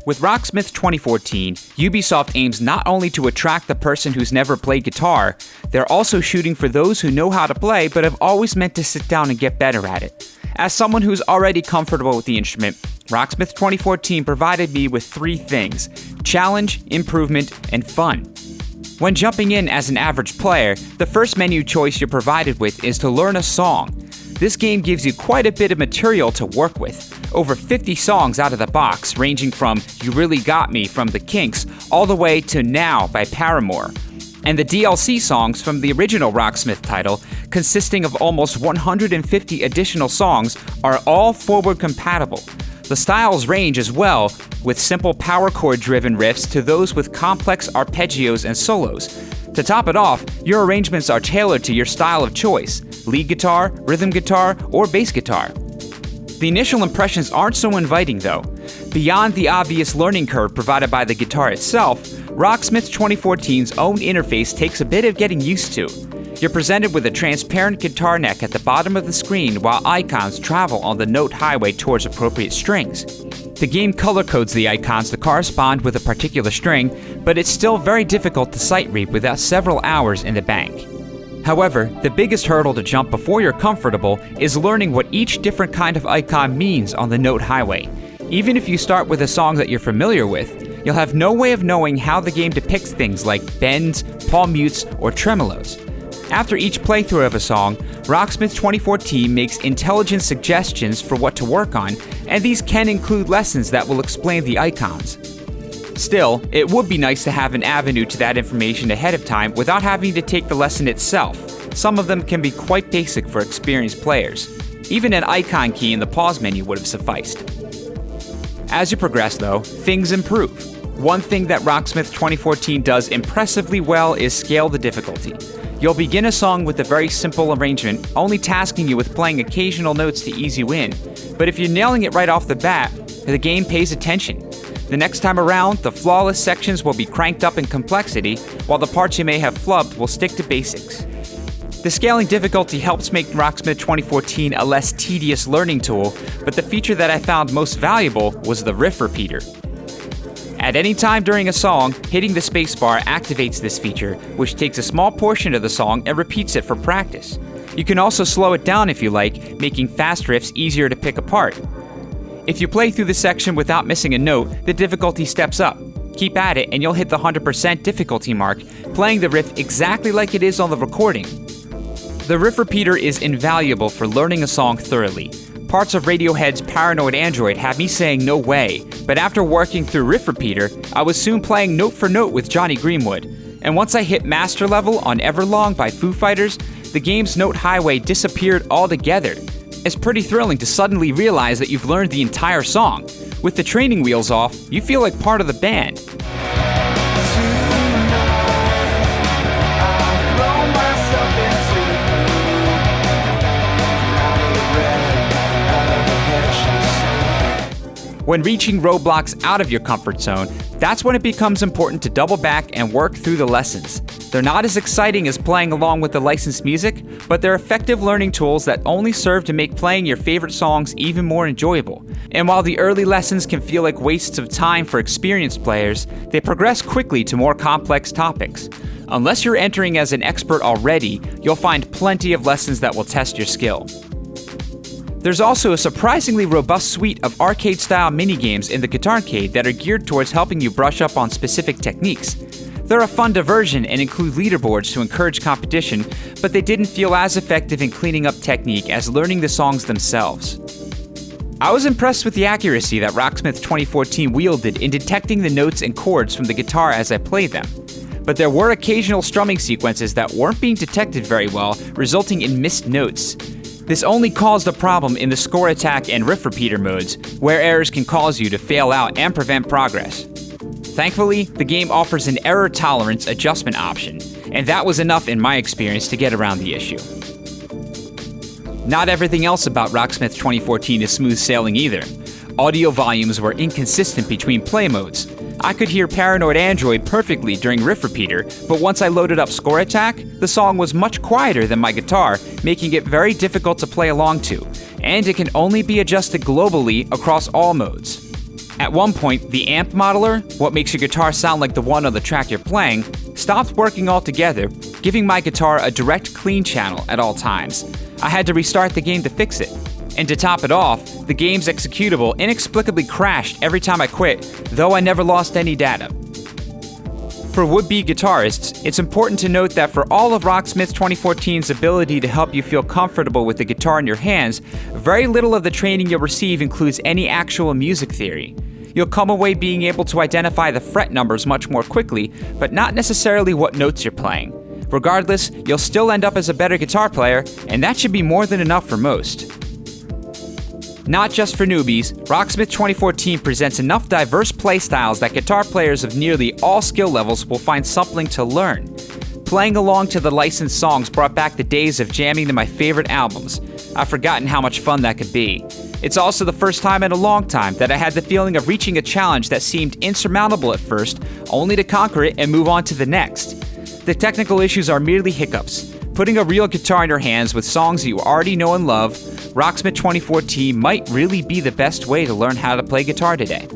With Rocksmith 2014, Ubisoft aims not only to attract the person who's never played guitar, they're also shooting for those who know how to play but have always meant to sit down and get better at it. As someone who's already comfortable with the instrument, Rocksmith 2014 provided me with 3 things: challenge, improvement, and fun. When jumping in as an average player, the first menu choice you're provided with is to learn a song. This game gives you quite a bit of material to work with. Over 50 songs out of the box, ranging from You Really Got Me from The Kinks all the way to Now by Paramore. And the DLC songs from the original Rocksmith title, consisting of almost 150 additional songs, are all forward compatible. The styles range as well, with simple power chord driven riffs to those with complex arpeggios and solos. To top it off, your arrangements are tailored to your style of choice: lead guitar, rhythm guitar, or bass guitar. The initial impressions aren't so inviting though. Beyond the obvious learning curve provided by the guitar itself, Rocksmith 2014's own interface takes a bit of getting used to. You're presented with a transparent guitar neck at the bottom of the screen while icons travel on the note highway towards appropriate strings. The game color codes the icons to correspond with a particular string, but it's still very difficult to sight read without several hours in the bank. However, the biggest hurdle to jump before you're comfortable is learning what each different kind of icon means on the note highway. Even if you start with a song that you're familiar with, you'll have no way of knowing how the game depicts things like bends, palm mutes, or tremolos. After each playthrough of a song, Rocksmith 2014 makes intelligent suggestions for what to work on, and these can include lessons that will explain the icons. Still, it would be nice to have an avenue to that information ahead of time without having to take the lesson itself. Some of them can be quite basic for experienced players. Even an icon key in the pause menu would have sufficed. As you progress though, things improve. One thing that Rocksmith 2014 does impressively well is scale the difficulty. You'll begin a song with a very simple arrangement, only tasking you with playing occasional notes to ease you in. But if you're nailing it right off the bat, the game pays attention. The next time around, the flawless sections will be cranked up in complexity, while the parts you may have flubbed will stick to basics. The scaling difficulty helps make Rocksmith 2014 a less tedious learning tool, but the feature that I found most valuable was the riff repeater. At any time during a song, hitting the spacebar activates this feature, which takes a small portion of the song and repeats it for practice. You can also slow it down if you like, making fast riffs easier to pick apart. If you play through the section without missing a note, the difficulty steps up. Keep at it and you'll hit the 100% difficulty mark, playing the riff exactly like it is on the recording. The riff repeater is invaluable for learning a song thoroughly. Parts of Radiohead's Paranoid Android had me saying no way, but after working through Riff Repeater, I was soon playing note for note with Johnny Greenwood. And once I hit master level on Everlong by Foo Fighters, the game's note highway disappeared altogether. It's pretty thrilling to suddenly realize that you've learned the entire song. With the training wheels off, you feel like part of the band. When reaching roadblocks out of your comfort zone, that's when it becomes important to double back and work through the lessons. They're not as exciting as playing along with the licensed music, but they're effective learning tools that only serve to make playing your favorite songs even more enjoyable. And while the early lessons can feel like wastes of time for experienced players, they progress quickly to more complex topics. Unless you're entering as an expert already, you'll find plenty of lessons that will test your skill. There's also a surprisingly robust suite of arcade-style minigames in the Guitarcade that are geared towards helping you brush up on specific techniques. They're a fun diversion and include leaderboards to encourage competition, but they didn't feel as effective in cleaning up technique as learning the songs themselves. I was impressed with the accuracy that Rocksmith 2014 wielded in detecting the notes and chords from the guitar as I played them. But there were occasional strumming sequences that weren't being detected very well, resulting in missed notes. This only caused a problem in the score attack and riff repeater modes, where errors can cause you to fail out and prevent progress. Thankfully, the game offers an error tolerance adjustment option, and that was enough in my experience to get around the issue. Not everything else about Rocksmith 2014 is smooth sailing either. Audio volumes were inconsistent between play modes. I could hear Paranoid Android perfectly during Riff Repeater, but once I loaded up Score Attack, the song was much quieter than my guitar, making it very difficult to play along to, and it can only be adjusted globally across all modes. At one point, the amp modeler, what makes your guitar sound like the one on the track you're playing, stopped working altogether, giving my guitar a direct clean channel at all times. I had to restart the game to fix it. And to top it off, the game's executable inexplicably crashed every time I quit, though I never lost any data. For would-be guitarists, it's important to note that for all of Rocksmith 2014's ability to help you feel comfortable with the guitar in your hands, very little of the training you'll receive includes any actual music theory. You'll come away being able to identify the fret numbers much more quickly, but not necessarily what notes you're playing. Regardless, you'll still end up as a better guitar player, and that should be more than enough for most. Not just for newbies, Rocksmith 2014 presents enough diverse playstyles that guitar players of nearly all skill levels will find something to learn. Playing along to the licensed songs brought back the days of jamming to my favorite albums. I've forgotten how much fun that could be. It's also the first time in a long time that I had the feeling of reaching a challenge that seemed insurmountable at first, only to conquer it and move on to the next. The technical issues are merely hiccups. Putting a real guitar in your hands with songs you already know and love, Rocksmith 2014 might really be the best way to learn how to play guitar today.